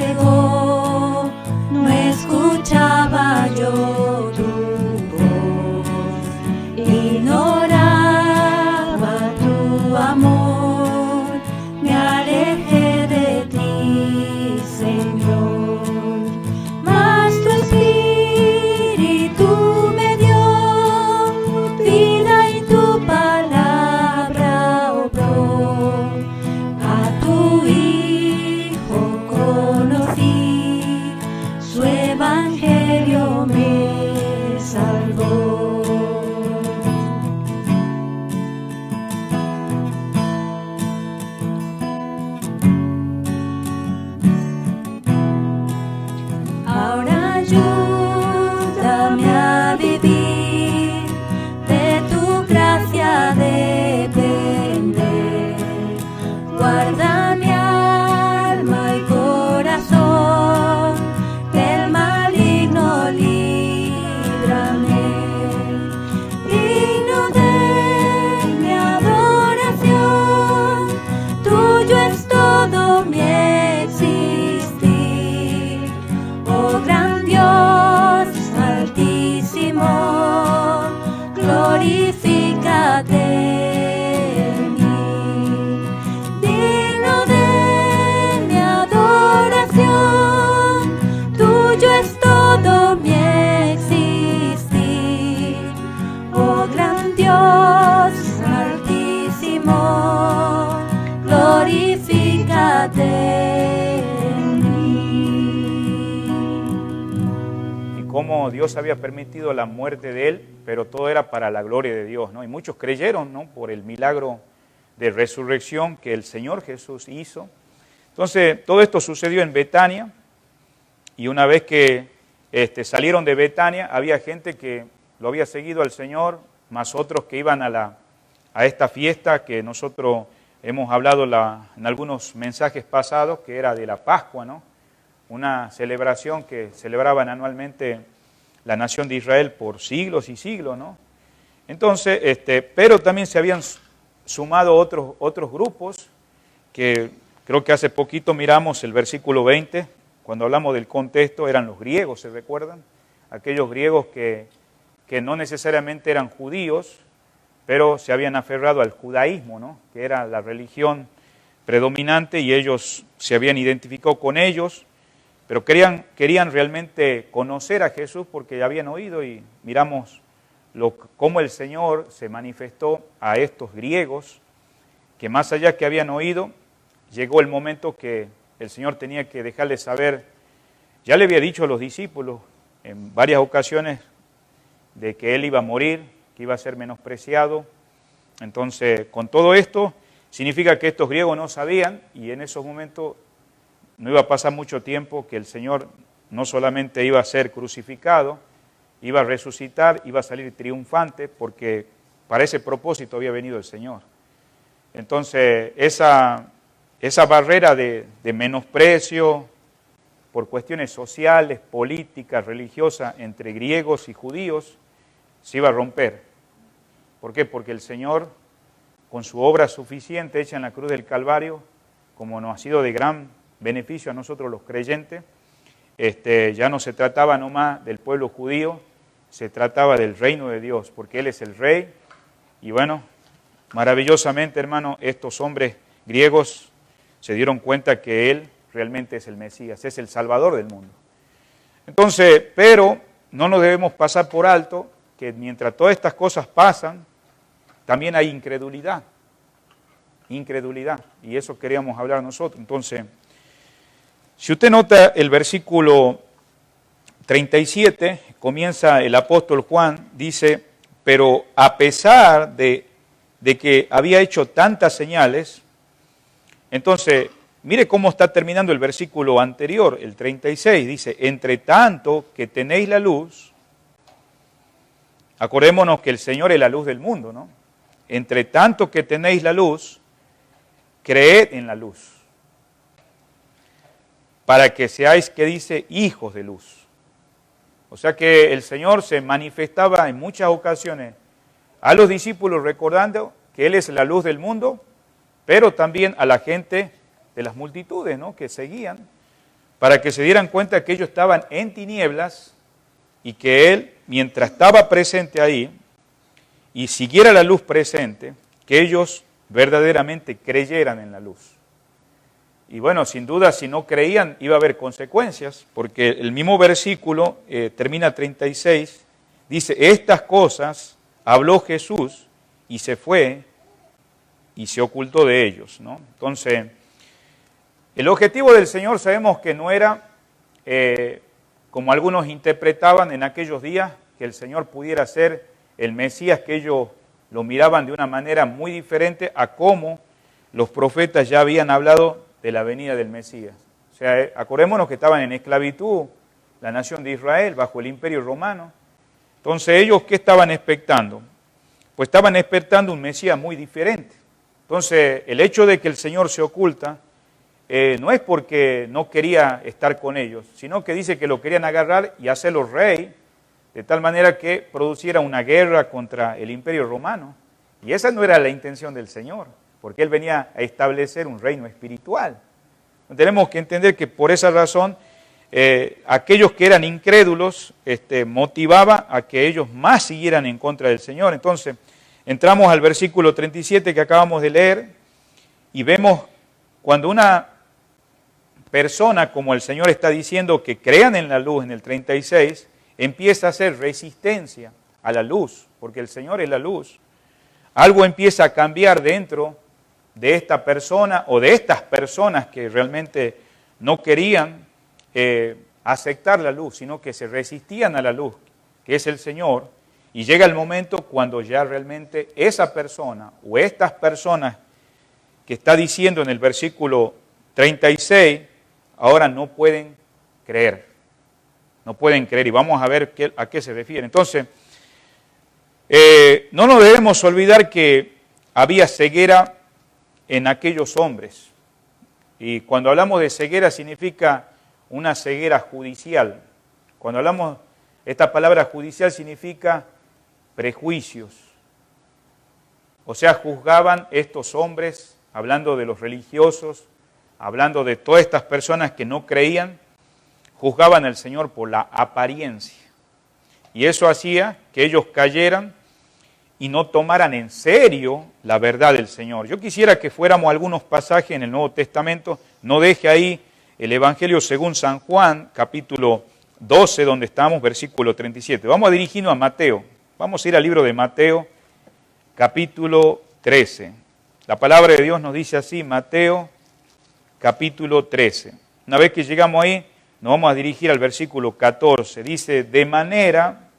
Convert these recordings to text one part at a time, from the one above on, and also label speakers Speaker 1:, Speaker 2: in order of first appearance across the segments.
Speaker 1: ciego, no escuchaba yo tu voz, ignoraba tu amor, me alejé de ti, Señor, mas tu Espíritu me dio vida y tu palabra obró. A tu Hijo conocí, su evangelio me salvó. Ahora ayúdame a vivir, de tu gracia depender. Guarda mi alma y corazón, del maligno líbrame. Digno de mi adoración, tuyo es todo mi existir. Oh gran Dios altísimo, glorifícate en mí. Digno de mi adoración, tuyo es todo mi existir. Oh gran Dios altísimo, glorifícate en mí.
Speaker 2: Y cómo Dios había permitido la muerte de él, pero todo era para la gloria de Dios, ¿no? Y muchos creyeron, ¿no?, por el milagro de resurrección que el Señor Jesús hizo. Entonces, todo esto sucedió en Betania, y una vez que salieron de Betania, había gente que lo había seguido al Señor, más otros que iban a esta fiesta que nosotros hemos hablado en algunos mensajes pasados, que era de la Pascua, ¿no? Una celebración que celebraban anualmente la nación de Israel por siglos y siglos, ¿no? Entonces, pero también se habían sumado otros grupos, que creo que hace poquito miramos el versículo 20, cuando hablamos del contexto, eran los griegos, ¿se recuerdan? Aquellos griegos que no necesariamente eran judíos, pero se habían aferrado al judaísmo, ¿no?, que era la religión predominante, y ellos se habían identificado con ellos, pero querían realmente conocer a Jesús porque ya habían oído, y miramos cómo el Señor se manifestó a estos griegos, que más allá que habían oído, llegó el momento que el Señor tenía que dejarles saber. Ya le había dicho a los discípulos en varias ocasiones de que Él iba a morir, que iba a ser menospreciado. Entonces, con todo esto, significa que estos griegos no sabían, y en esos momentos no iba a pasar mucho tiempo que el Señor no solamente iba a ser crucificado, iba a resucitar, iba a salir triunfante, porque para ese propósito había venido el Señor. Entonces, esa barrera de menosprecio por cuestiones sociales, políticas, religiosas, entre griegos y judíos, se iba a romper. ¿Por qué? Porque el Señor, con su obra suficiente hecha en la cruz del Calvario, como nos ha sido de gran beneficio a nosotros los creyentes, ya no se trataba nomás del pueblo judío, se trataba del reino de Dios, porque Él es el Rey. Y bueno, maravillosamente, hermano, estos hombres griegos se dieron cuenta que Él realmente es el Mesías, es el Salvador del mundo. Entonces, pero no nos debemos pasar por alto que mientras todas estas cosas pasan, también hay incredulidad, y eso queríamos hablar nosotros. Entonces, si usted nota el versículo 37, comienza el apóstol Juan, dice: pero a pesar de que había hecho tantas señales, entonces, mire cómo está terminando el versículo anterior, el 36, dice: entre tanto que tenéis la luz, acordémonos que el Señor es la luz del mundo, ¿no? Entre tanto que tenéis la luz, creed en la luz, para que seáis, ¿qué dice?, hijos de luz. O sea que el Señor se manifestaba en muchas ocasiones a los discípulos recordando que Él es la luz del mundo, pero también a la gente de las multitudes, ¿no?, que seguían. para que se dieran cuenta que ellos estaban en tinieblas y que Él, mientras estaba presente ahí y siguiera la luz presente, que ellos verdaderamente creyeran en la luz. Y bueno, sin duda, si no creían, iba a haber consecuencias, porque el mismo versículo, termina 36, dice, estas cosas habló Jesús y se fue y se ocultó de ellos, ¿no? Entonces, el objetivo del Señor sabemos que no era, como algunos interpretaban en aquellos días, que el Señor pudiera ser el Mesías, que ellos lo miraban de una manera muy diferente a cómo los profetas ya habían hablado de la venida del Mesías. O sea, acordémonos que estaban en esclavitud, la nación de Israel, bajo el imperio romano. Entonces, ¿ellos qué estaban expectando? Pues estaban expectando un Mesías muy diferente. Entonces, el hecho de que el Señor se oculta, no es porque no quería estar con ellos, sino que dice que lo querían agarrar y hacerlo rey, de tal manera que produciera una guerra contra el imperio romano. Y esa no era la intención del Señor, porque Él venía a establecer un reino espiritual. Tenemos que entender que por esa razón, aquellos que eran incrédulos, motivaba a que ellos más siguieran en contra del Señor. Entonces, entramos al versículo 37 que acabamos de leer y vemos cuando una persona, como el Señor está diciendo, que crean en la luz en el 36, empieza a hacer resistencia a la luz, porque el Señor es la luz. Algo empieza a cambiar dentro de esta persona o de estas personas que realmente no querían aceptar la luz, sino que se resistían a la luz, que es el Señor, y llega el momento cuando ya realmente esa persona o estas personas que está diciendo en el versículo 36, ahora no pueden creer. No pueden creer, y vamos a ver a qué se refiere. Entonces, no nos debemos olvidar que había ceguera en aquellos hombres. Y cuando hablamos de ceguera significa una ceguera judicial. Cuando hablamos, esta palabra judicial significa prejuicios. O sea, juzgaban estos hombres, hablando de los religiosos, hablando de todas estas personas que no creían, juzgaban al Señor por la apariencia. Y eso hacía que ellos cayeran y no tomaran en serio la verdad del Señor. Yo quisiera que fuéramos a algunos pasajes en el Nuevo Testamento. No deje ahí el Evangelio según San Juan, capítulo 12, donde estamos, versículo 37. Vamos a dirigirnos a Mateo. Vamos a ir al libro de Mateo, capítulo 13. La palabra de Dios nos dice así, Mateo, capítulo 13. Una vez que llegamos ahí, nos vamos a dirigir al versículo 14. Dice, de manera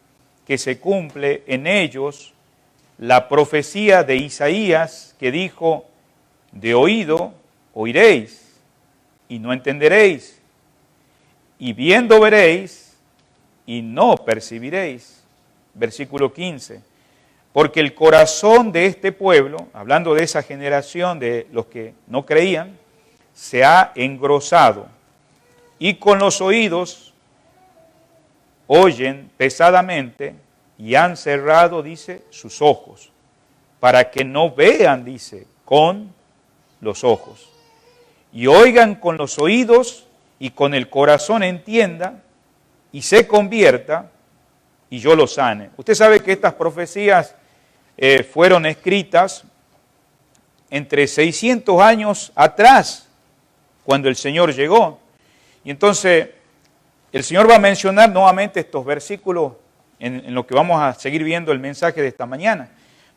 Speaker 2: que se cumple en ellos la profecía de Isaías que dijo, de oído oiréis y no entenderéis, y viendo veréis y no percibiréis. Versículo 15. Porque el corazón de este pueblo, hablando de esa generación de los que no creían, se ha engrosado y con los oídos oyen pesadamente y han cerrado, dice, sus ojos, para que no vean, dice, con los ojos, y oigan con los oídos y con el corazón entienda y se convierta y yo los sane. Usted sabe que estas profecías fueron escritas entre 600 años atrás, cuando el Señor llegó. Y entonces el Señor va a mencionar nuevamente estos versículos en lo que vamos a seguir viendo el mensaje de esta mañana.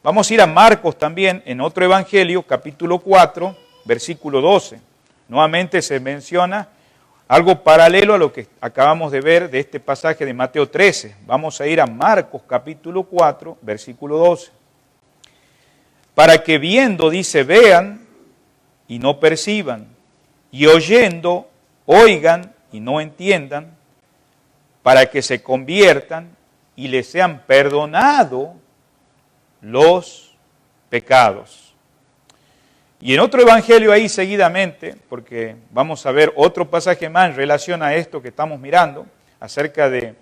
Speaker 2: Vamos a ir a Marcos también, en otro evangelio, capítulo 4, versículo 12. Nuevamente se menciona algo paralelo a lo que acabamos de ver de este pasaje de Mateo 13. Vamos a ir a Marcos, capítulo 4, versículo 12. Para que viendo, dice, vean y no perciban, y oyendo, oigan y no entiendan, para que se conviertan y les sean perdonados los pecados. Y en otro evangelio ahí seguidamente, porque vamos a ver otro pasaje más en relación a esto que estamos mirando, acerca de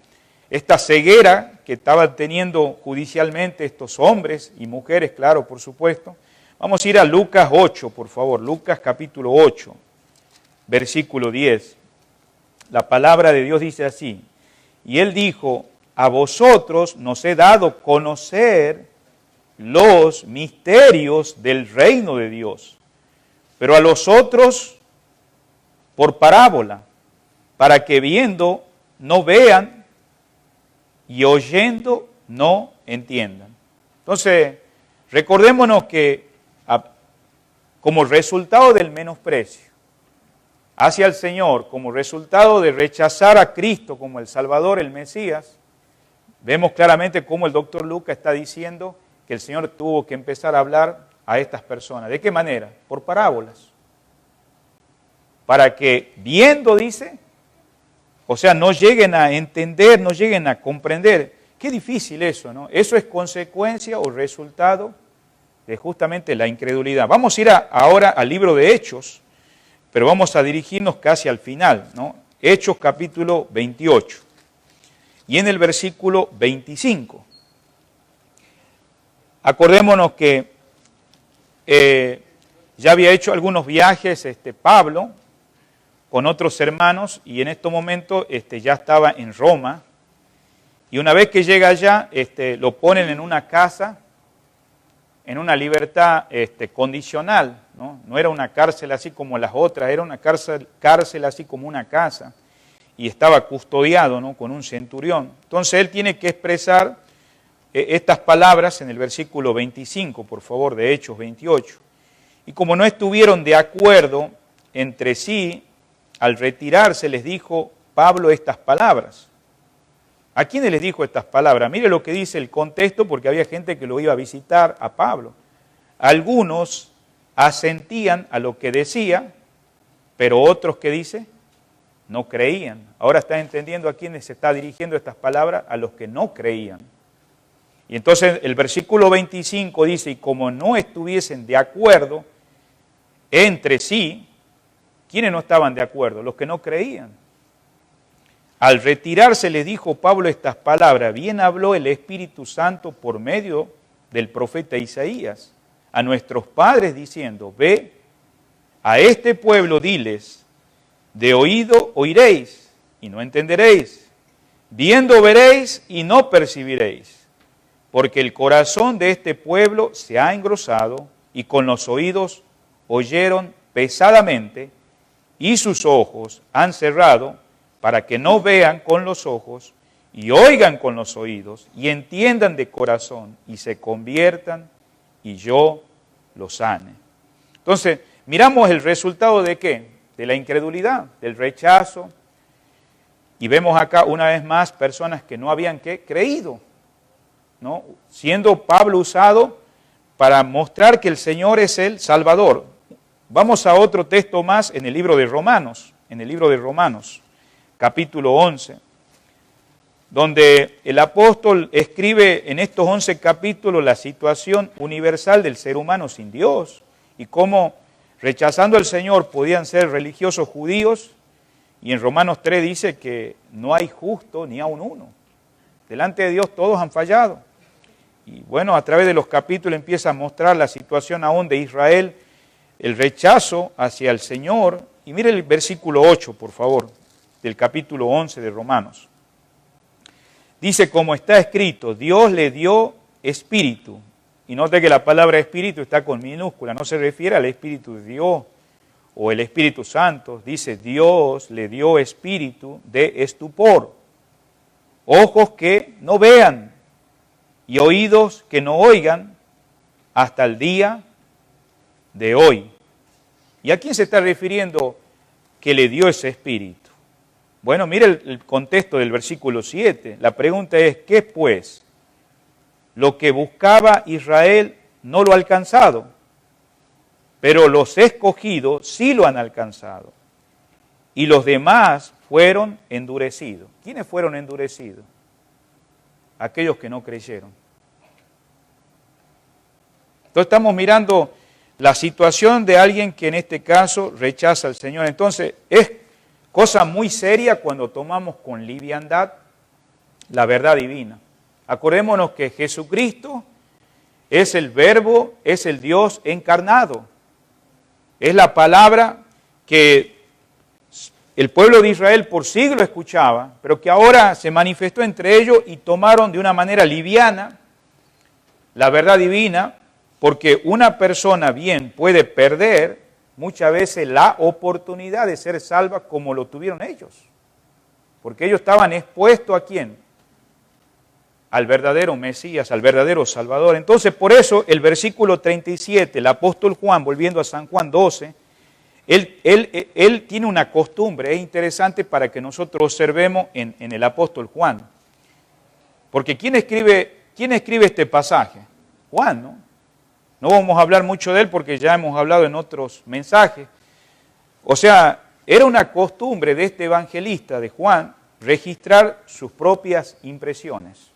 Speaker 2: esta ceguera que estaban teniendo judicialmente estos hombres y mujeres, claro, por supuesto. Vamos a ir a Lucas 8, por favor, Lucas capítulo 8, versículo 10. la palabra de Dios dice así, y él dijo, a vosotros nos he dado conocer los misterios del reino de Dios, pero a los otros por parábola, para que viendo no vean y oyendo no entiendan. Entonces, recordémonos que como resultado del menosprecio hacia el Señor, como resultado de rechazar a Cristo como el Salvador, el Mesías, vemos claramente cómo el doctor Lucas está diciendo que el Señor tuvo que empezar a hablar a estas personas. ¿De qué manera? Por parábolas. Para que viendo, dice, o sea, no lleguen a entender, no lleguen a comprender. Qué difícil eso, ¿no? Eso es consecuencia o resultado de justamente la incredulidad. Vamos a ir ahora al libro de Hechos, pero vamos a dirigirnos casi al final, ¿no? Hechos capítulo 28. Y en el versículo 25. Acordémonos que ya había hecho algunos viajes Pablo con otros hermanos y en estos momentos ya estaba en Roma. Y una vez que llega allá, lo ponen en una casa, en una libertad condicional, ¿no? No era una cárcel así como las otras, era una cárcel así como una casa. Y estaba custodiado, ¿no? Con un centurión. Entonces él tiene que expresar estas palabras en el versículo 25, por favor, de Hechos 28. Y como no estuvieron de acuerdo entre sí, al retirarse les dijo Pablo estas palabras. ¿A quiénes les dijo estas palabras? Mire lo que dice el contexto, porque había gente que lo iba a visitar a Pablo. Algunos asentían a lo que decía, pero otros, ¿qué dice? No creían. Ahora está entendiendo a quiénes se está dirigiendo estas palabras, a los que no creían. Y entonces el versículo 25 dice, y como no estuviesen de acuerdo entre sí, ¿quiénes no estaban de acuerdo? Los que no creían. Al retirarse le dijo Pablo estas palabras, bien habló el Espíritu Santo por medio del profeta Isaías a nuestros padres diciendo, ve, a este pueblo diles, de oído oiréis y no entenderéis, viendo veréis y no percibiréis, porque el corazón de este pueblo se ha engrosado y con los oídos oyeron pesadamente y sus ojos han cerrado para que no vean con los ojos y oigan con los oídos y entiendan de corazón y se conviertan y yo los sane. Entonces, miramos el resultado de ¿qué? De la incredulidad, del rechazo. Y vemos acá una vez más personas que no habían creído, ¿no? Siendo Pablo usado para mostrar que el Señor es el Salvador. Vamos a otro texto más en el libro de Romanos, capítulo 11, donde el apóstol escribe en estos 11 capítulos la situación universal del ser humano sin Dios y cómo rechazando al Señor podían ser religiosos judíos, y en Romanos 3 dice que no hay justo ni aun uno. Delante de Dios todos han fallado. Y bueno, a través de los capítulos empieza a mostrar la situación aún de Israel, el rechazo hacia el Señor. Y mire el versículo 8, por favor, del capítulo 11 de Romanos. Dice, como está escrito, Dios le dio espíritu. Y note que la palabra espíritu está con minúscula, no se refiere al Espíritu de Dios o el Espíritu Santo. Dice, Dios le dio espíritu de estupor, ojos que no vean y oídos que no oigan hasta el día de hoy. ¿Y a quién se está refiriendo que le dio ese espíritu? Bueno, mire el contexto del versículo 7. La pregunta es, ¿qué pues? Lo que buscaba Israel no lo ha alcanzado, pero los escogidos sí lo han alcanzado. Y los demás fueron endurecidos. ¿Quiénes fueron endurecidos? Aquellos que no creyeron. Entonces estamos mirando la situación de alguien que en este caso rechaza al Señor. Entonces es cosa muy seria cuando tomamos con liviandad la verdad divina. Acordémonos que Jesucristo es el Verbo, es el Dios encarnado. Es la palabra que el pueblo de Israel por siglos escuchaba, pero que ahora se manifestó entre ellos y tomaron de una manera liviana la verdad divina, porque una persona bien puede perder muchas veces la oportunidad de ser salva como lo tuvieron ellos. Porque ellos estaban expuestos ¿a quién? Al verdadero Mesías, al verdadero Salvador. Entonces, por eso, el versículo 37, el apóstol Juan, volviendo a San Juan 12, él tiene una costumbre, es interesante para que nosotros observemos en el apóstol Juan. Porque ¿quién escribe este pasaje? Juan, ¿no? No vamos a hablar mucho de él porque ya hemos hablado en otros mensajes. O sea, era una costumbre de este evangelista de Juan registrar sus propias impresiones.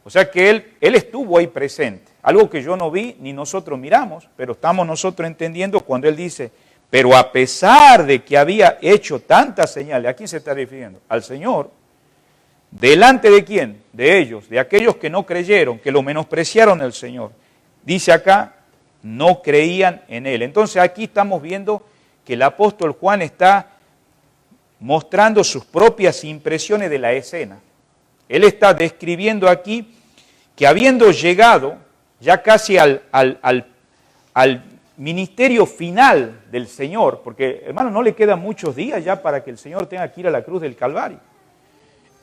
Speaker 2: O sea que él estuvo ahí presente. Algo que yo no vi ni nosotros miramos, pero estamos nosotros entendiendo cuando él dice, pero a pesar de que había hecho tantas señales, ¿a quién se está refiriendo? Al Señor. ¿Delante de quién? De ellos, de aquellos que no creyeron, que lo menospreciaron al Señor. Dice acá, no creían en Él. Entonces aquí estamos viendo que el apóstol Juan está mostrando sus propias impresiones de la escena. Él está describiendo aquí que habiendo llegado ya casi al ministerio final del Señor, porque hermano no le quedan muchos días ya para que el Señor tenga que ir a la cruz del Calvario.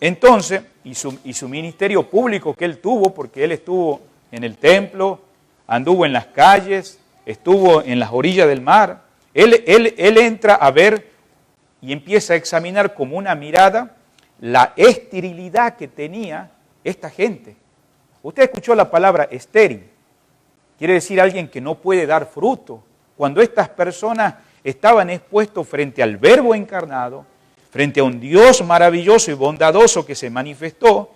Speaker 2: Entonces, y su ministerio público que él tuvo, porque él estuvo en el templo, anduvo en las calles, estuvo en las orillas del mar, él entra a ver y empieza a examinar como una mirada la esterilidad que tenía esta gente. Usted escuchó la palabra estéril, quiere decir alguien que no puede dar fruto. Cuando estas personas estaban expuestos frente al Verbo encarnado, frente a un Dios maravilloso y bondadoso que se manifestó,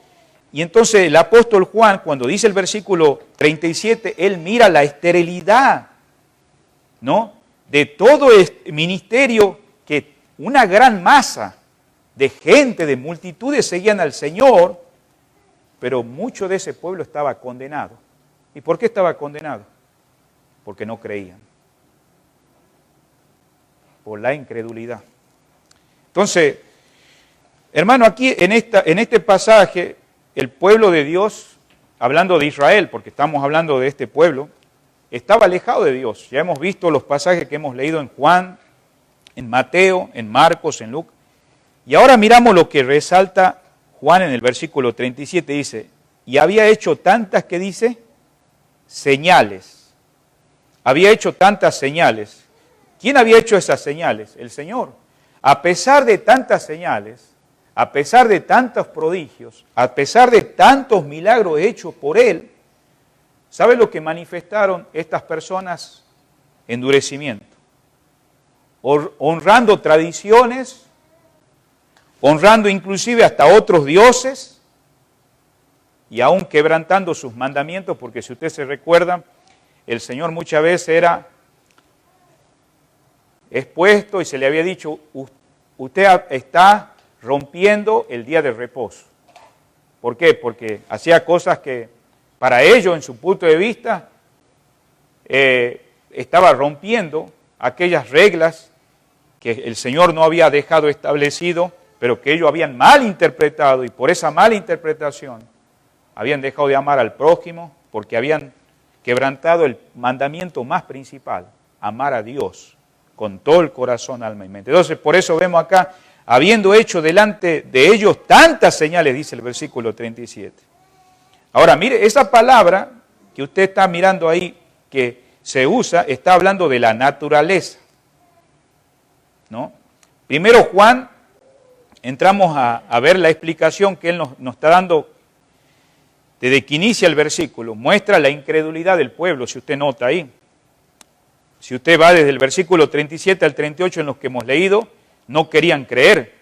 Speaker 2: y entonces el apóstol Juan, cuando dice el versículo 37, él mira la esterilidad, ¿no?, de todo este ministerio, que una gran masa de gente, de multitudes seguían al Señor, pero mucho de ese pueblo estaba condenado. ¿Y por qué estaba condenado? Porque no creían. Por la incredulidad. Entonces, hermano, aquí en este pasaje, el pueblo de Dios, hablando de Israel, porque estamos hablando de este pueblo, estaba alejado de Dios. Ya hemos visto los pasajes que hemos leído en Juan, en Mateo, en Marcos, en Lucas. Y ahora miramos lo que resalta Juan en el versículo 37, dice, y había hecho tantas, ¿qué dice? Señales. Había hecho tantas señales. ¿Quién había hecho esas señales? El Señor. A pesar de tantas señales, a pesar de tantos prodigios, a pesar de tantos milagros hechos por Él, ¿sabe lo que manifestaron estas personas? Endurecimiento. Honrando tradiciones, honrando inclusive hasta otros dioses y aún quebrantando sus mandamientos, porque si usted se recuerda, el Señor muchas veces era expuesto y se le había dicho, usted está rompiendo el día de reposo. ¿Por qué? Porque hacía cosas que para ellos, en su punto de vista, estaba rompiendo aquellas reglas que el Señor no había dejado establecido, pero que ellos habían mal interpretado, y por esa mala interpretación habían dejado de amar al prójimo, porque habían quebrantado el mandamiento más principal, amar a Dios con todo el corazón, alma y mente. Entonces, por eso vemos acá, habiendo hecho delante de ellos tantas señales, dice el versículo 37. Ahora, mire, esa palabra que usted está mirando ahí, que se usa, está hablando de la naturaleza, ¿no? Primero Juan, entramos a ver la explicación que él nos está dando desde que inicia el versículo. Muestra la incredulidad del pueblo, si usted nota ahí. Si usted va desde el versículo 37 al 38 en los que hemos leído, no querían creer.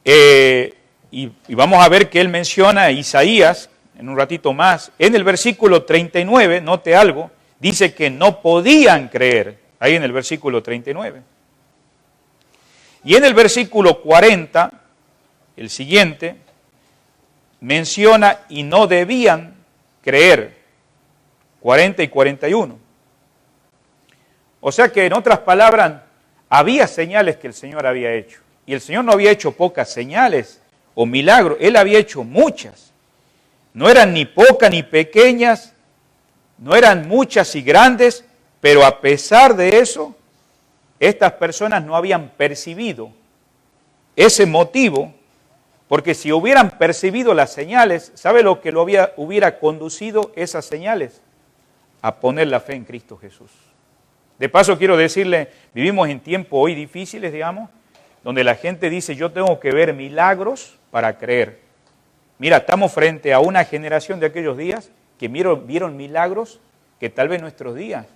Speaker 2: Y vamos a ver que él menciona a Isaías, en un ratito más. En el versículo 39, note algo, dice que no podían creer, ahí en el versículo 39. Y en el versículo 40, el siguiente, menciona y no debían creer, 40 y 41. O sea que en otras palabras, había señales que el Señor había hecho. Y el Señor no había hecho pocas señales o milagros, Él había hecho muchas. No eran ni pocas ni pequeñas, no eran muchas y grandes, pero a pesar de eso, estas personas no habían percibido ese motivo, porque si hubieran percibido las señales, ¿sabe lo que hubiera conducido esas señales? A poner la fe en Cristo Jesús. De paso quiero decirle, vivimos en tiempos hoy difíciles, digamos, donde la gente dice, yo tengo que ver milagros para creer. Mira, estamos frente a una generación de aquellos días que vieron milagros que tal vez nuestros días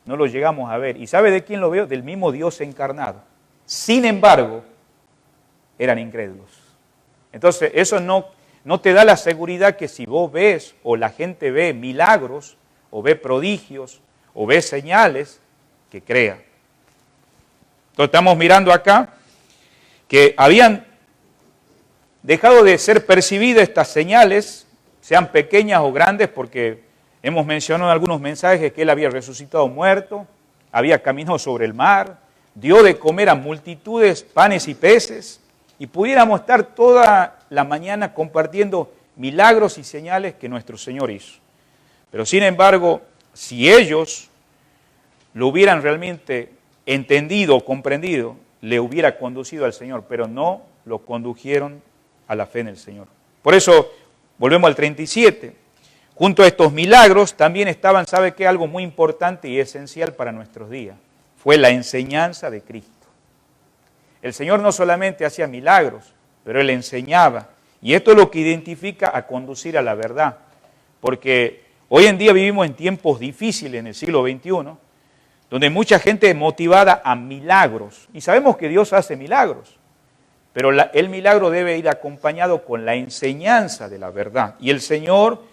Speaker 2: no los llegamos a ver. ¿Y sabe de quién lo veo? Del mismo Dios encarnado. Sin embargo, eran incrédulos. Entonces, eso no te da la seguridad que si vos ves o la gente ve milagros, o ve prodigios, o ve señales, que crea. Entonces, estamos mirando acá que habían dejado de ser percibidas estas señales, sean pequeñas o grandes, porque hemos mencionado en algunos mensajes que Él había resucitado muerto, había caminado sobre el mar, dio de comer a multitudes panes y peces, y pudiéramos estar toda la mañana compartiendo milagros y señales que nuestro Señor hizo. Pero sin embargo, si ellos lo hubieran realmente entendido o comprendido, le hubiera conducido al Señor, pero no lo condujeron a la fe en el Señor. Por eso, volvemos al 37. Junto a estos milagros también estaban, ¿sabe qué? Algo muy importante y esencial para nuestros días. Fue la enseñanza de Cristo. El Señor no solamente hacía milagros, pero Él enseñaba. Y esto es lo que identifica a conducir a la verdad. Porque hoy en día vivimos en tiempos difíciles en el siglo XXI, donde mucha gente es motivada a milagros. Y sabemos que Dios hace milagros, pero el milagro debe ir acompañado con la enseñanza de la verdad. Y el Señor,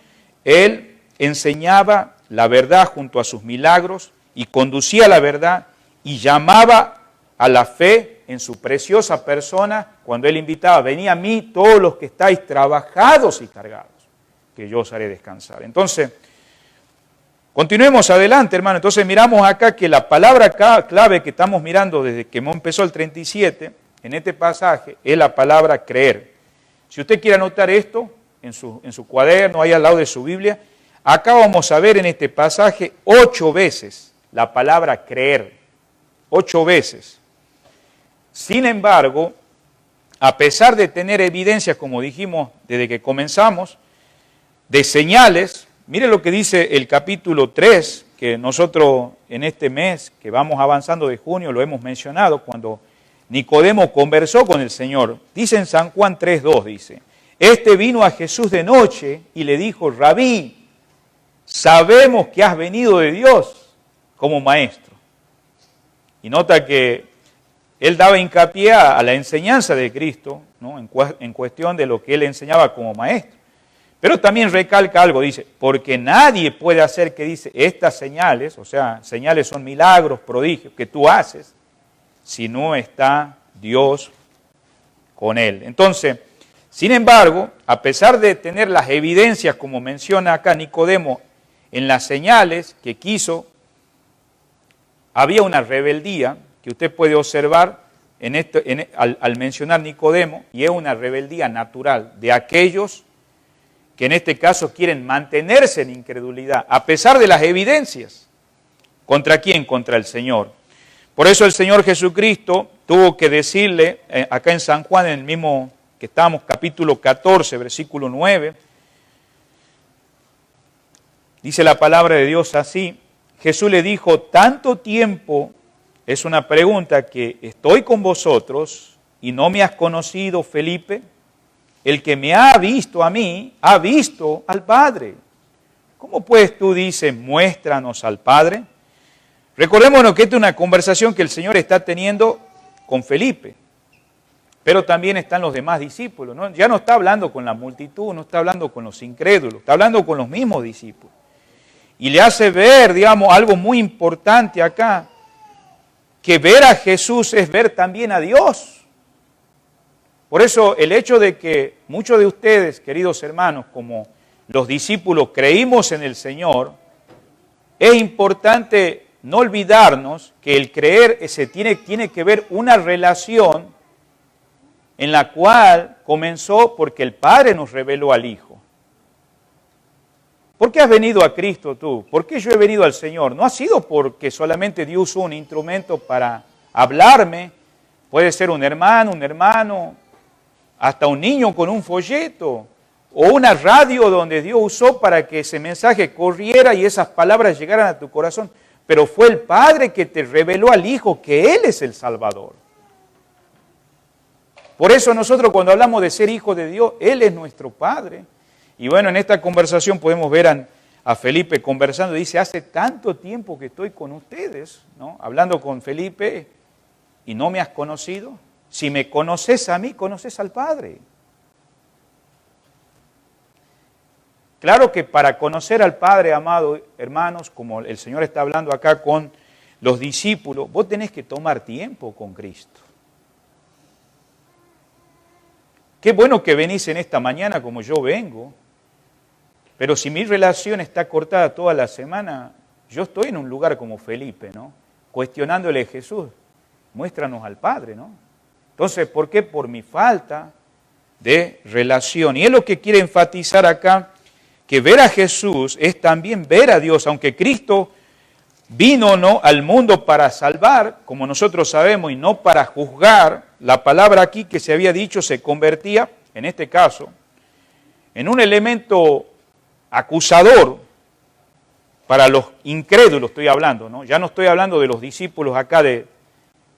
Speaker 2: Él enseñaba la verdad junto a sus milagros y conducía a la verdad y llamaba a la fe en su preciosa persona cuando Él invitaba, venid a mí todos los que estáis trabajados y cargados, que yo os haré descansar. Entonces, continuemos adelante, hermano. Entonces miramos acá que la palabra clave que estamos mirando desde que empezó el 37, en este pasaje, es la palabra creer. Si usted quiere anotar esto en su cuaderno, ahí al lado de su Biblia, acá vamos a ver en este pasaje 8 veces la palabra creer. 8 veces. Sin embargo, a pesar de tener evidencias, como dijimos desde que comenzamos, de señales, mire lo que dice el capítulo 3, que nosotros en este mes, que vamos avanzando de junio, lo hemos mencionado, cuando Nicodemo conversó con el Señor. Dice en San Juan 3:2, dice, este vino a Jesús de noche y le dijo, Rabí, sabemos que has venido de Dios como maestro. Y nota que él daba hincapié a la enseñanza de Cristo, ¿no? en cuestión de lo que él enseñaba como maestro. Pero también recalca algo, dice, porque nadie puede hacer, que dice, estas señales, o sea, señales son milagros, prodigios, que tú haces, si no está Dios con él. Entonces, sin embargo, a pesar de tener las evidencias, como menciona acá Nicodemo, en las señales que quiso, había una rebeldía que usted puede observar al mencionar Nicodemo, y es una rebeldía natural de aquellos que en este caso quieren mantenerse en incredulidad, a pesar de las evidencias. ¿Contra quién? Contra el Señor. Por eso el Señor Jesucristo tuvo que decirle, acá en San Juan, en el mismo que estamos, capítulo 14, versículo 9, dice la palabra de Dios así, Jesús le dijo, tanto tiempo, es una pregunta, que estoy con vosotros y no me has conocido, Felipe. El que me ha visto a mí, ha visto al Padre. ¿Cómo pues tú dices, muéstranos al Padre? Recordémonos que esta es una conversación que el Señor está teniendo con Felipe, pero también están los demás discípulos, ¿no? Ya no está hablando con la multitud, no está hablando con los incrédulos, está hablando con los mismos discípulos. Y le hace ver, digamos, algo muy importante acá, que ver a Jesús es ver también a Dios. Por eso el hecho de que muchos de ustedes, queridos hermanos, como los discípulos, creímos en el Señor, es importante no olvidarnos que el creer tiene que ver una relación en la cual comenzó porque el Padre nos reveló al Hijo. ¿Por qué has venido a Cristo tú? ¿Por qué yo he venido al Señor? No ha sido porque solamente Dios usó un instrumento para hablarme. Puede ser un hermano, hasta un niño con un folleto, o una radio donde Dios usó para que ese mensaje corriera y esas palabras llegaran a tu corazón. Pero fue el Padre que te reveló al Hijo que Él es el Salvador. Por eso nosotros cuando hablamos de ser hijo de Dios, Él es nuestro Padre. Y bueno, en esta conversación podemos ver a Felipe conversando. Dice, hace tanto tiempo que estoy con ustedes, ¿no? Hablando con Felipe, y no me has conocido. Si me conoces a mí, conoces al Padre. Claro que para conocer al Padre, amado hermanos, como el Señor está hablando acá con los discípulos, vos tenés que tomar tiempo con Cristo. Qué bueno que venís en esta mañana como yo vengo, pero si mi relación está cortada toda la semana, yo estoy en un lugar como Felipe, ¿no? Cuestionándole a Jesús, muéstranos al Padre, ¿no? Entonces, ¿por qué? Por mi falta de relación. Y es lo que quiere enfatizar acá, que ver a Jesús es también ver a Dios, aunque Cristo vino, ¿no?, al mundo para salvar, como nosotros sabemos, y no para juzgar. La palabra aquí que se había dicho se convertía, en este caso, en un elemento acusador para los incrédulos, estoy hablando, ¿no? Ya no estoy hablando de los discípulos acá que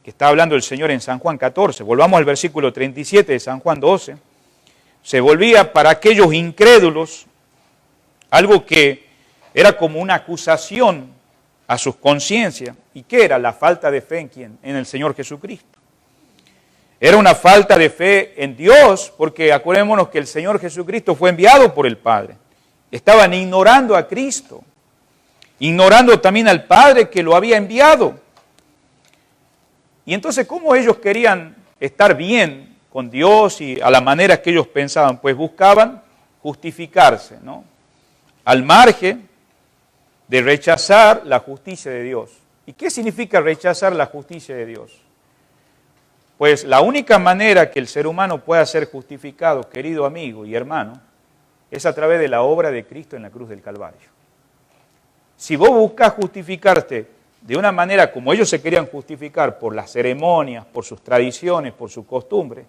Speaker 2: está hablando el Señor en San Juan 14. Volvamos al versículo 37 de San Juan 12. Se volvía para aquellos incrédulos algo que era como una acusación a sus conciencias. ¿Y qué era? La falta de fe en ¿quién? En el Señor Jesucristo. Era una falta de fe en Dios, porque acordémonos que el Señor Jesucristo fue enviado por el Padre. Estaban ignorando a Cristo, ignorando también al Padre que lo había enviado. Y entonces, ¿cómo ellos querían estar bien con Dios y a la manera que ellos pensaban? Pues buscaban justificarse, ¿no? Al margen de rechazar la justicia de Dios. ¿Y qué significa rechazar la justicia de Dios? Pues la única manera que el ser humano pueda ser justificado, querido amigo y hermano, es a través de la obra de Cristo en la cruz del Calvario. Si vos buscas justificarte de una manera como ellos se querían justificar, por las ceremonias, por sus tradiciones, por sus costumbres,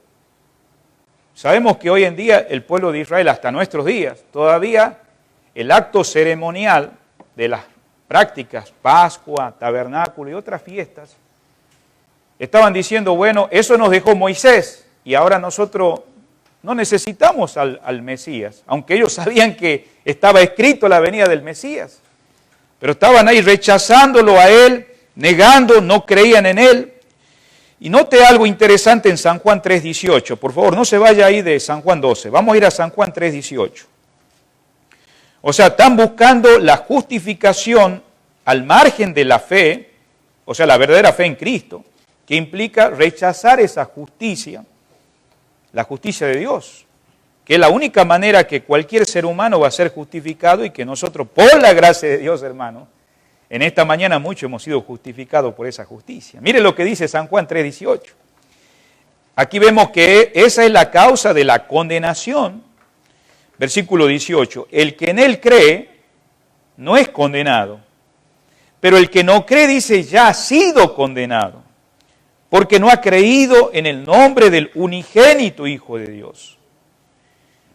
Speaker 2: sabemos que hoy en día el pueblo de Israel, hasta nuestros días, todavía el acto ceremonial de las prácticas, Pascua, Tabernáculo y otras fiestas, estaban diciendo, bueno, eso nos dejó Moisés y ahora nosotros no necesitamos al Mesías, aunque ellos sabían que estaba escrito la venida del Mesías, pero estaban ahí rechazándolo a él, negando, no creían en él. Y note algo interesante en San Juan 3:18, por favor, no se vaya ahí de San Juan 12, vamos a ir a San Juan 3:18. O sea, están buscando la justificación al margen de la fe, o sea, la verdadera fe en Cristo, que implica rechazar esa justicia, la justicia de Dios, que es la única manera que cualquier ser humano va a ser justificado y que nosotros, por la gracia de Dios, hermano, en esta mañana muchos hemos sido justificados por esa justicia. Mire lo que dice San Juan 3:18. Aquí vemos que esa es la causa de la condenación. Versículo 18, el que en él cree no es condenado, pero el que no cree, dice, ya ha sido condenado, porque no ha creído en el nombre del unigénito Hijo de Dios.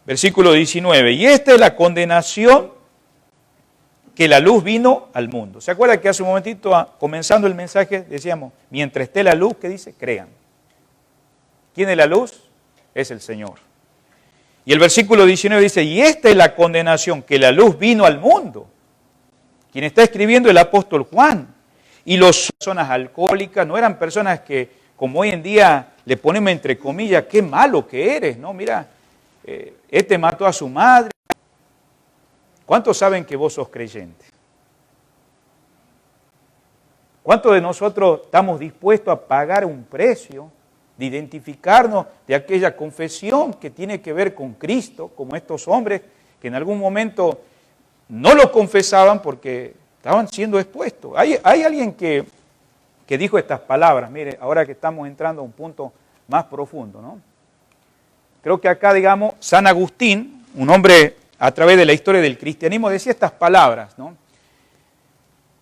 Speaker 2: Versículo 19, y esta es la condenación, que la luz vino al mundo. ¿Se acuerda que hace un momentito, comenzando el mensaje, decíamos, mientras esté la luz, ¿qué dice? Crean. ¿Quién es la luz? Es el Señor. Y el versículo 19 dice, y esta es la condenación, que la luz vino al mundo. Quien está escribiendo el apóstol Juan. Y las personas alcohólicas no eran personas que, como hoy en día le ponemos entre comillas, qué malo que eres, ¿no? Mira, este mató a su madre. ¿Cuántos saben que vos sos creyente? ¿Cuántos de nosotros estamos dispuestos a pagar un precio de identificarnos de aquella confesión que tiene que ver con Cristo, como estos hombres que en algún momento no lo confesaban porque Estaban siendo expuestos. Hay alguien que dijo estas palabras, mire, ahora que estamos entrando a un punto más profundo, ¿no? Creo que acá, digamos, San Agustín, un hombre a través de la historia del cristianismo, decía estas palabras, ¿no?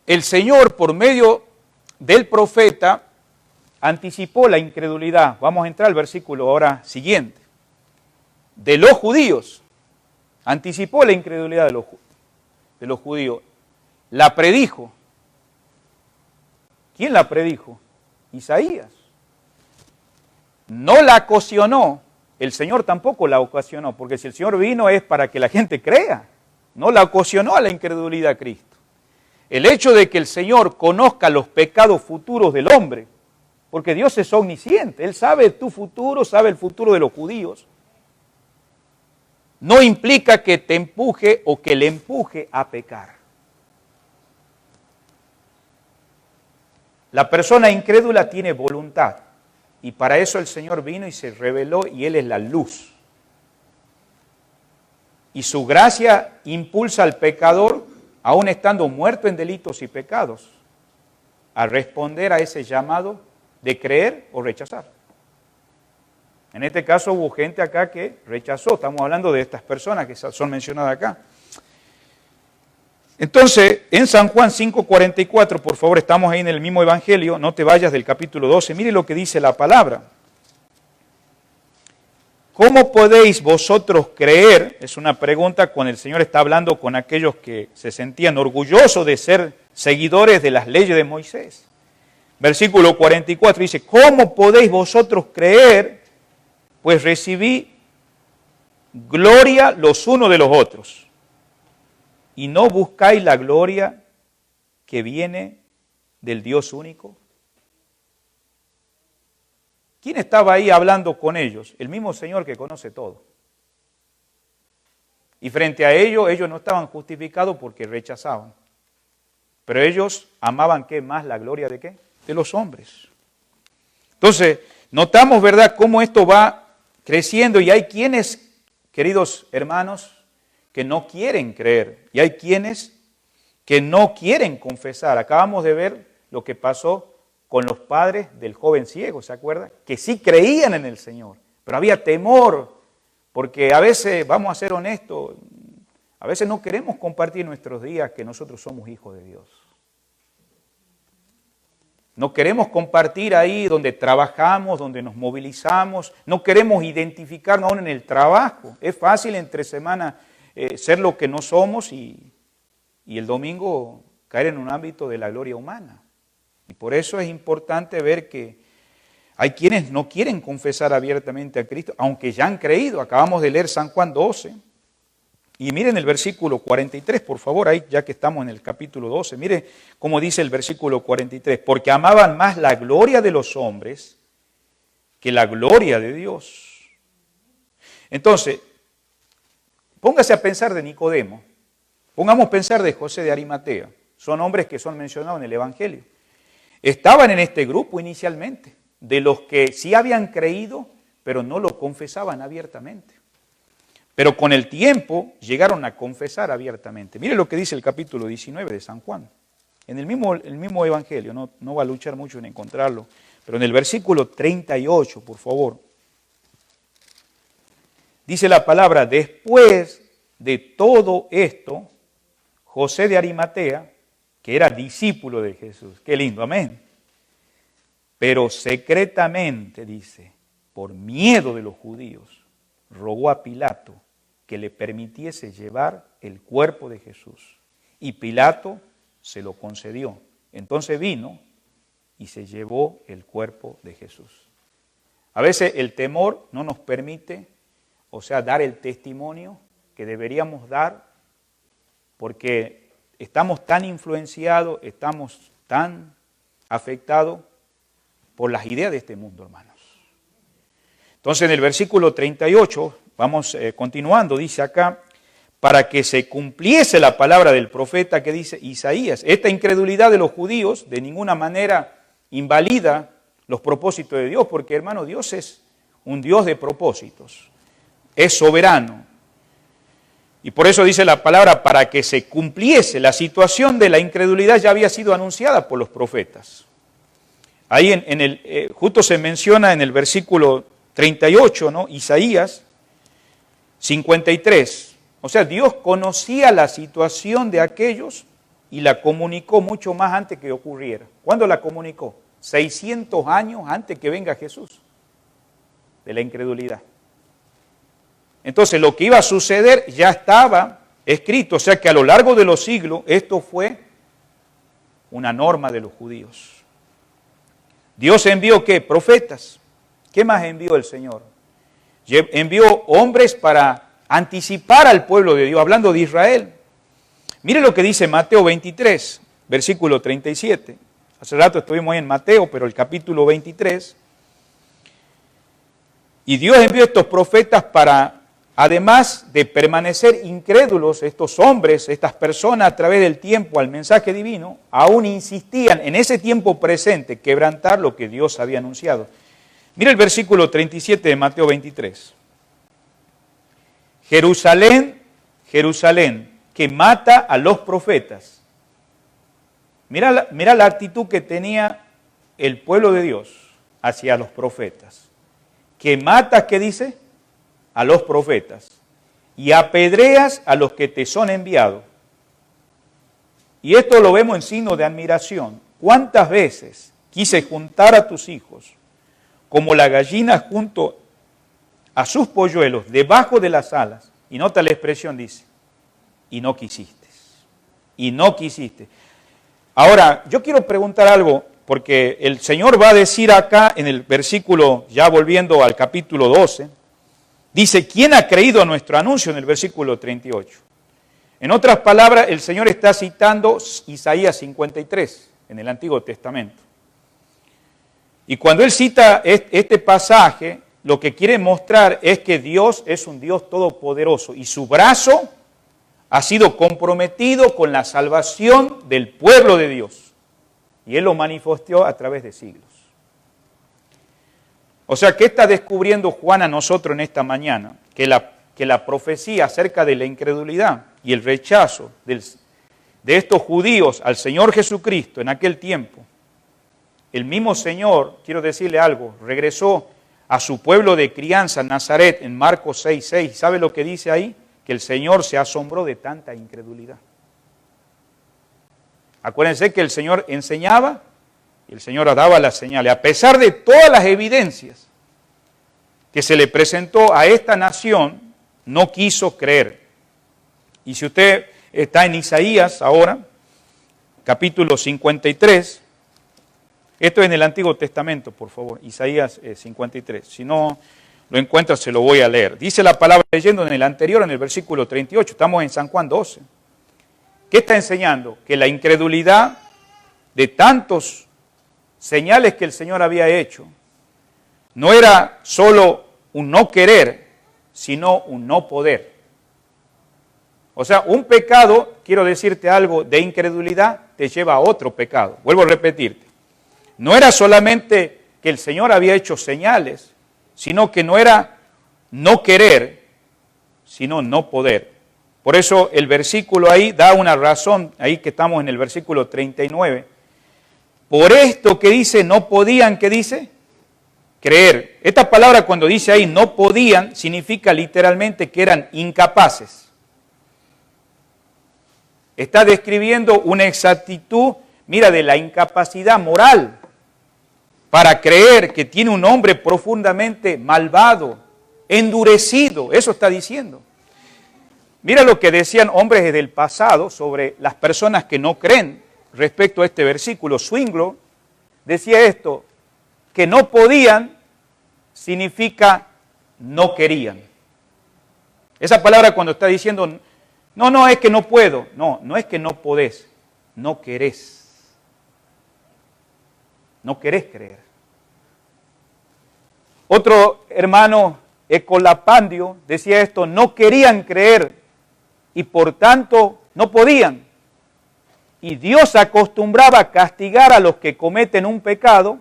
Speaker 2: El Señor, por medio del profeta, anticipó la incredulidad. Vamos a entrar al versículo ahora siguiente. De los judíos. Anticipó la incredulidad de los judíos. La predijo. ¿Quién la predijo? Isaías. No la ocasionó. El Señor tampoco la ocasionó, porque si el Señor vino es para que la gente crea. No la ocasionó a la incredulidad a Cristo. El hecho de que el Señor conozca los pecados futuros del hombre, porque Dios es omnisciente, Él sabe tu futuro, sabe el futuro de los judíos, no implica que te empuje o que le empuje a pecar. La persona incrédula tiene voluntad, y para eso el Señor vino y se reveló, y Él es la luz. Y su gracia impulsa al pecador, aún estando muerto en delitos y pecados, a responder a ese llamado de creer o rechazar. En este caso hubo gente acá que rechazó, estamos hablando de estas personas que son mencionadas acá. Entonces, en San Juan 5:44, por favor, estamos ahí en el mismo evangelio, no te vayas del capítulo 12, mire lo que dice la palabra. ¿Cómo podéis vosotros creer? Es una pregunta cuando el Señor está hablando con aquellos que se sentían orgullosos de ser seguidores de las leyes de Moisés. Versículo 44 dice, ¿cómo podéis vosotros creer? Pues recibí gloria los unos de los otros. Y no buscáis la gloria que viene del Dios único. ¿Quién estaba ahí hablando con ellos? El mismo Señor que conoce todo. Y frente a ellos no estaban justificados porque rechazaban. Pero ellos amaban ¿qué más? La gloria de ¿qué? De los hombres. Entonces, notamos, ¿verdad?, cómo esto va creciendo y hay quienes, queridos hermanos, que no quieren creer y hay quienes que no quieren confesar. Acabamos de ver lo que pasó con los padres del joven ciego, ¿se acuerdan? Que sí creían en el Señor, pero había temor, porque a veces, vamos a ser honestos, a veces no queremos compartir nuestros días que nosotros somos hijos de Dios. No queremos compartir ahí donde trabajamos, donde nos movilizamos, no queremos identificarnos aún en el trabajo. Es fácil entre semana ser lo que no somos y el domingo caer en un ámbito de la gloria humana. Y por eso es importante ver que hay quienes no quieren confesar abiertamente a Cristo, aunque ya han creído. Acabamos de leer San Juan 12. Y miren el versículo 43, por favor, ahí ya que estamos en el capítulo 12. Mire cómo dice el versículo 43. Porque amaban más la gloria de los hombres que la gloria de Dios. Entonces, póngase a pensar de Nicodemo. Pongamos a pensar de José de Arimatea. Son hombres que son mencionados en el Evangelio. Estaban en este grupo inicialmente, de los que sí habían creído, pero no lo confesaban abiertamente. Pero con el tiempo llegaron a confesar abiertamente. Mire lo que dice el capítulo 19 de San Juan. En el mismo Evangelio, no va a luchar mucho en encontrarlo, pero en el versículo 38, por favor. Dice la palabra, después de todo esto, José de Arimatea, que era discípulo de Jesús. Qué lindo, amén. Pero secretamente, dice, por miedo de los judíos, rogó a Pilato que le permitiese llevar el cuerpo de Jesús. Y Pilato se lo concedió. Entonces vino y se llevó el cuerpo de Jesús. A veces el temor no nos permite, dar el testimonio que deberíamos dar, porque estamos tan influenciados, estamos tan afectados por las ideas de este mundo, hermanos. Entonces en el versículo 38, vamos continuando, dice acá, para que se cumpliese la palabra del profeta que dice Isaías. Esta incredulidad de los judíos de ninguna manera invalida los propósitos de Dios, porque hermano, Dios es un Dios de propósitos, es soberano. Y por eso dice la palabra, para que se cumpliese. La situación de la incredulidad ya había sido anunciada por los profetas. Ahí justo se menciona en el versículo 38, ¿no? Isaías 53. O sea, Dios conocía la situación de aquellos y la comunicó mucho más antes que ocurriera. ¿Cuándo la comunicó? 600 años antes que venga Jesús, de la incredulidad. Entonces, lo que iba a suceder ya estaba escrito, o sea que a lo largo de los siglos esto fue una norma de los judíos. Dios envió ¿qué? Profetas. ¿Qué más envió el Señor? Envió hombres para anticipar al pueblo de Dios, hablando de Israel. Mire lo que dice Mateo 23, versículo 37. Hace rato estuvimos ahí en Mateo, pero el capítulo 23. Y Dios envió estos profetas para, además de permanecer incrédulos, estos hombres, estas personas a través del tiempo al mensaje divino, aún insistían en ese tiempo presente quebrantar lo que Dios había anunciado. Mira el versículo 37 de Mateo 23. Jerusalén, Jerusalén, que mata a los profetas. Mira la actitud que tenía el pueblo de Dios hacia los profetas. Que matas, ¿qué dice? A los profetas. Y apedreas a los que te son enviados. Y esto lo vemos en signo de admiración. ¿Cuántas veces quise juntar a tus hijos como la gallina junto a sus polluelos debajo de las alas? Y nota la expresión, dice, y no quisiste. Y no quisiste. Ahora, yo quiero preguntar algo, porque el Señor va a decir acá en el versículo, ya volviendo al capítulo 12, dice, ¿quién ha creído a nuestro anuncio? En el versículo 38. En otras palabras, el Señor está citando Isaías 53 en el Antiguo Testamento. Y cuando Él cita este pasaje, lo que quiere mostrar es que Dios es un Dios todopoderoso y su brazo ha sido comprometido con la salvación del pueblo de Dios. Y Él lo manifestó a través de siglos. O sea, ¿qué está descubriendo Juan a nosotros en esta mañana? Que la profecía acerca de la incredulidad y el rechazo de estos judíos al Señor Jesucristo en aquel tiempo, el mismo Señor, quiero decirle algo, regresó a su pueblo de crianza, Nazaret, en Marcos 6:6. ¿Sabe lo que dice ahí? Que el Señor se asombró de tanta incredulidad. Acuérdense que el Señor enseñaba y el Señor daba las señales. A pesar de todas las evidencias que se le presentó a esta nación, no quiso creer. Y si usted está en Isaías ahora, capítulo 53, esto es en el Antiguo Testamento, por favor, Isaías 53. Si no lo encuentra, se lo voy a leer. Dice la palabra leyendo en el anterior, en el versículo 38, estamos en San Juan 12. ¿Qué está enseñando? Que la incredulidad de tantos señales que el Señor había hecho, no era solo un no querer, sino un no poder. O sea, un pecado, quiero decirte algo, de incredulidad te lleva a otro pecado. Vuelvo a repetirte. No era solamente que el Señor había hecho señales, sino que no era no querer, sino no poder. Por eso el versículo ahí da una razón, ahí que estamos en el versículo 39. Por esto que dice, no podían, ¿qué dice? Creer. Esta palabra cuando dice ahí no podían, significa literalmente que eran incapaces. Está describiendo una exactitud, mira, de la incapacidad moral para creer que tiene un hombre profundamente malvado, endurecido, eso está diciendo. Mira lo que decían hombres del pasado sobre las personas que no creen respecto a este versículo. Swinglord decía esto, que no podían significa no querían. Esa palabra cuando está diciendo, no es que no puedo, no es que no podés, no querés. No querés creer. Otro hermano, Ecolapandio, decía esto, no querían creer y por tanto no podían. Y Dios acostumbraba a castigar a los que cometen un pecado,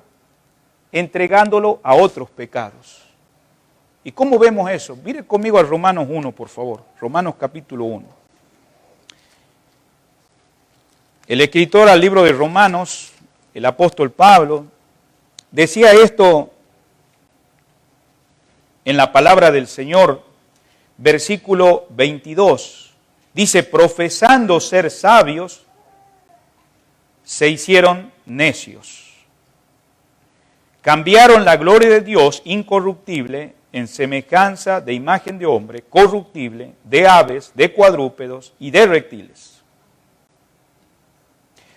Speaker 2: entregándolo a otros pecados. ¿Y cómo vemos eso? Mire conmigo a Romanos 1, por favor. Romanos capítulo 1. El escritor al libro de Romanos, el apóstol Pablo, decía esto en la palabra del Señor, versículo 22. Dice, profesando ser sabios, se hicieron necios. Cambiaron la gloria de Dios incorruptible en semejanza de imagen de hombre, corruptible, de aves, de cuadrúpedos y de reptiles.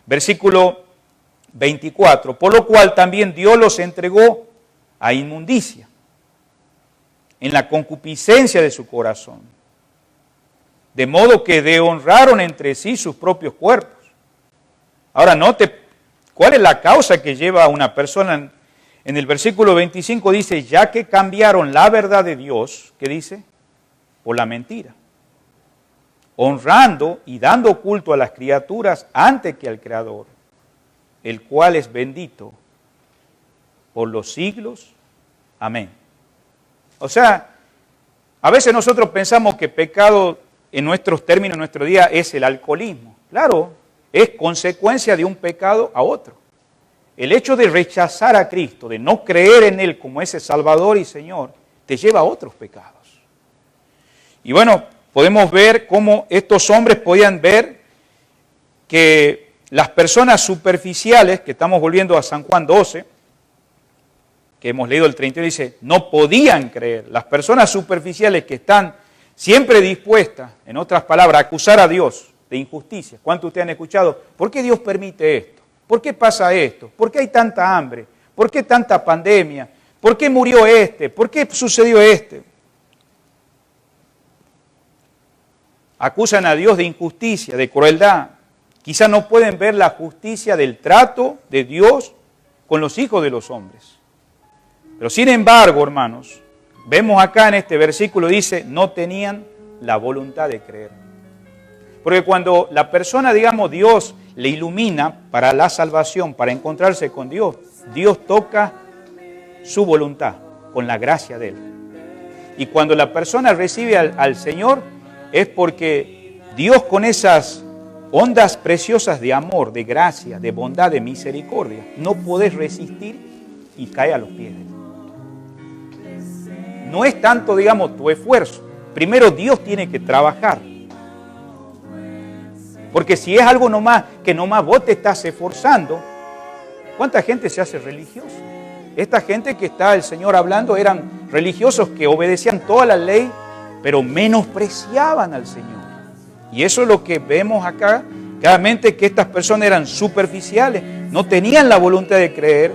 Speaker 2: Versículo 24. Por lo cual también Dios los entregó a inmundicia, en la concupiscencia de su corazón, de modo que deshonraron entre sí sus propios cuerpos. Ahora note, ¿cuál es la causa que lleva a una persona? En el versículo 25 dice, ya que cambiaron la verdad de Dios, ¿qué dice? Por la mentira. Honrando y dando culto a las criaturas antes que al Creador, el cual es bendito por los siglos. Amén. O sea, a veces nosotros pensamos que pecado en nuestros términos, en nuestro día, es el alcoholismo. Claro, es consecuencia de un pecado a otro. El hecho de rechazar a Cristo, de no creer en Él como ese Salvador y Señor, te lleva a otros pecados. Y bueno, podemos ver cómo estos hombres podían ver que las personas superficiales, que estamos volviendo a San Juan 12, que hemos leído el 31, dice, no podían creer. Las personas superficiales que están siempre dispuestas, en otras palabras, a acusar a Dios de injusticia. ¿Cuántos de ustedes han escuchado? ¿Por qué Dios permite esto? ¿Por qué pasa esto? ¿Por qué hay tanta hambre? ¿Por qué tanta pandemia? ¿Por qué murió este? ¿Por qué sucedió este? Acusan a Dios de injusticia, de crueldad. Quizá no pueden ver la justicia del trato de Dios con los hijos de los hombres. Pero sin embargo, hermanos, vemos acá en este versículo, dice, no tenían la voluntad de creer. Porque cuando la persona, digamos, Dios le ilumina para la salvación, para encontrarse con Dios, Dios toca su voluntad con la gracia de Él. Y cuando la persona recibe al Señor, es porque Dios con esas ondas preciosas de amor, de gracia, de bondad, de misericordia, no podés resistir y cae a los pies de Él. No es tanto, digamos, tu esfuerzo. Primero Dios tiene que trabajar. Porque si es algo nomás, que nomás vos te estás esforzando, ¿cuánta gente se hace religiosa? Esta gente que está el Señor hablando eran religiosos que obedecían toda la ley, pero menospreciaban al Señor. Y eso es lo que vemos acá, claramente que estas personas eran superficiales, no tenían la voluntad de creer,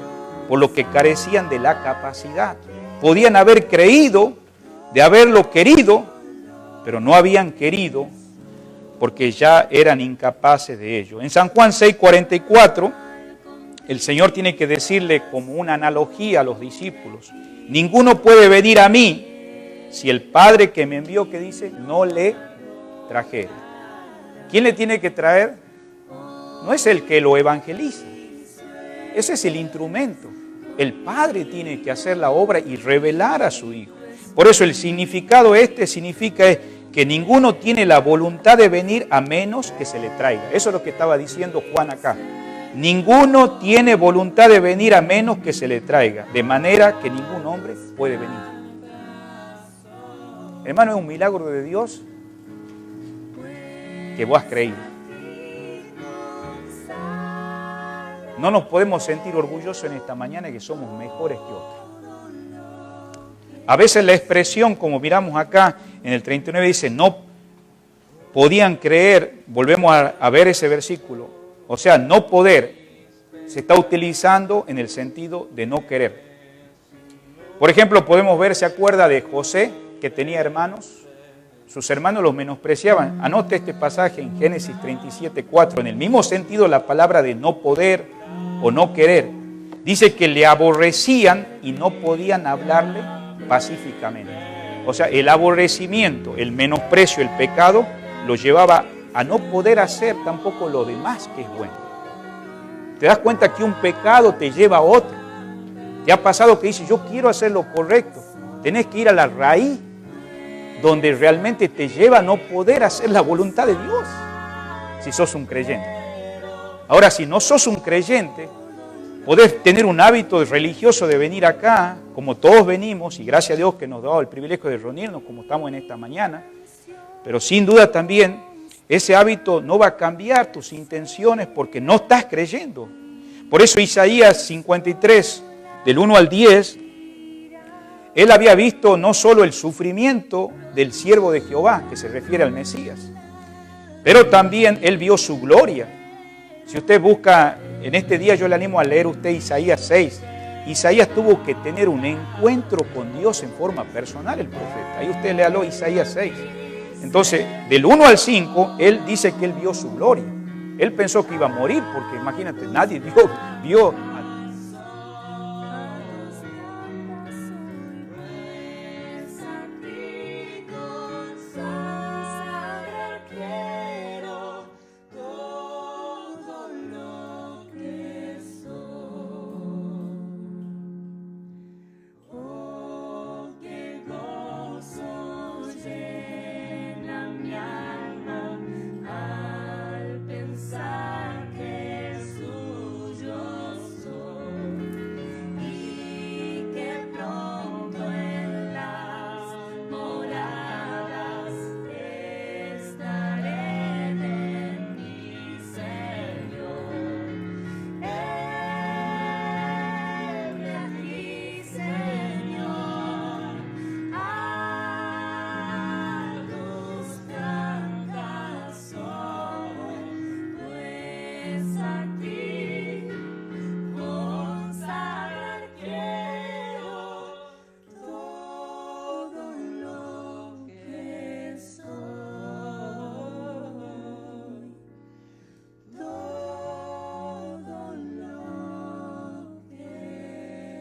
Speaker 2: por lo que carecían de la capacidad. Podían haber creído, de haberlo querido, pero no habían querido, porque ya eran incapaces de ello. En San Juan 6:44, el Señor tiene que decirle como una analogía a los discípulos, ninguno puede venir a mí si el Padre que me envió, que dice, no le trajera. ¿Quién le tiene que traer? No es el que lo evangeliza, ese es el instrumento. El Padre tiene que hacer la obra y revelar a su Hijo. Por eso el significado significa que ninguno tiene la voluntad de venir a menos que se le traiga. Eso es lo que estaba diciendo Juan acá. Ninguno tiene voluntad de venir a menos que se le traiga, de manera que ningún hombre puede venir. Hermano, es un milagro de Dios que vos has creído. No nos podemos sentir orgullosos en esta mañana que somos mejores que otros. A veces la expresión, como miramos acá en el 39, dice, no podían creer, volvemos a ver ese versículo, o sea, no poder, se está utilizando en el sentido de no querer. Por ejemplo, podemos ver, ¿se acuerda de José, que tenía hermanos? Sus hermanos los menospreciaban. Anote este pasaje en Génesis 37:4, en el mismo sentido la palabra de no poder o no querer. Dice que le aborrecían y no podían hablarle pacíficamente. O sea, el aborrecimiento, el menosprecio, el pecado, lo llevaba a no poder hacer tampoco lo demás que es bueno. ¿Te das cuenta que un pecado te lleva a otro? ¿Te ha pasado que dices, yo quiero hacer lo correcto, Tenés que ir a la raíz donde realmente te lleva a no poder hacer la voluntad de Dios, si sos un creyente. Ahora, si no sos un creyente, podés tener un hábito religioso de venir acá, como todos venimos, y gracias a Dios que nos da el privilegio de reunirnos como estamos en esta mañana, pero sin duda también ese hábito no va a cambiar tus intenciones porque no estás creyendo. Por eso Isaías 53, del 1 al 10, él había visto no solo el sufrimiento del siervo de Jehová, que se refiere al Mesías, pero también él vio su gloria. Si usted busca, en este día yo le animo a leer usted Isaías 6. Isaías tuvo que tener un encuentro con Dios en forma personal, el profeta. Ahí usted léalo, Isaías 6. Entonces, del 1 al 5, él dice que él vio su gloria. Él pensó que iba a morir, porque imagínate, nadie vio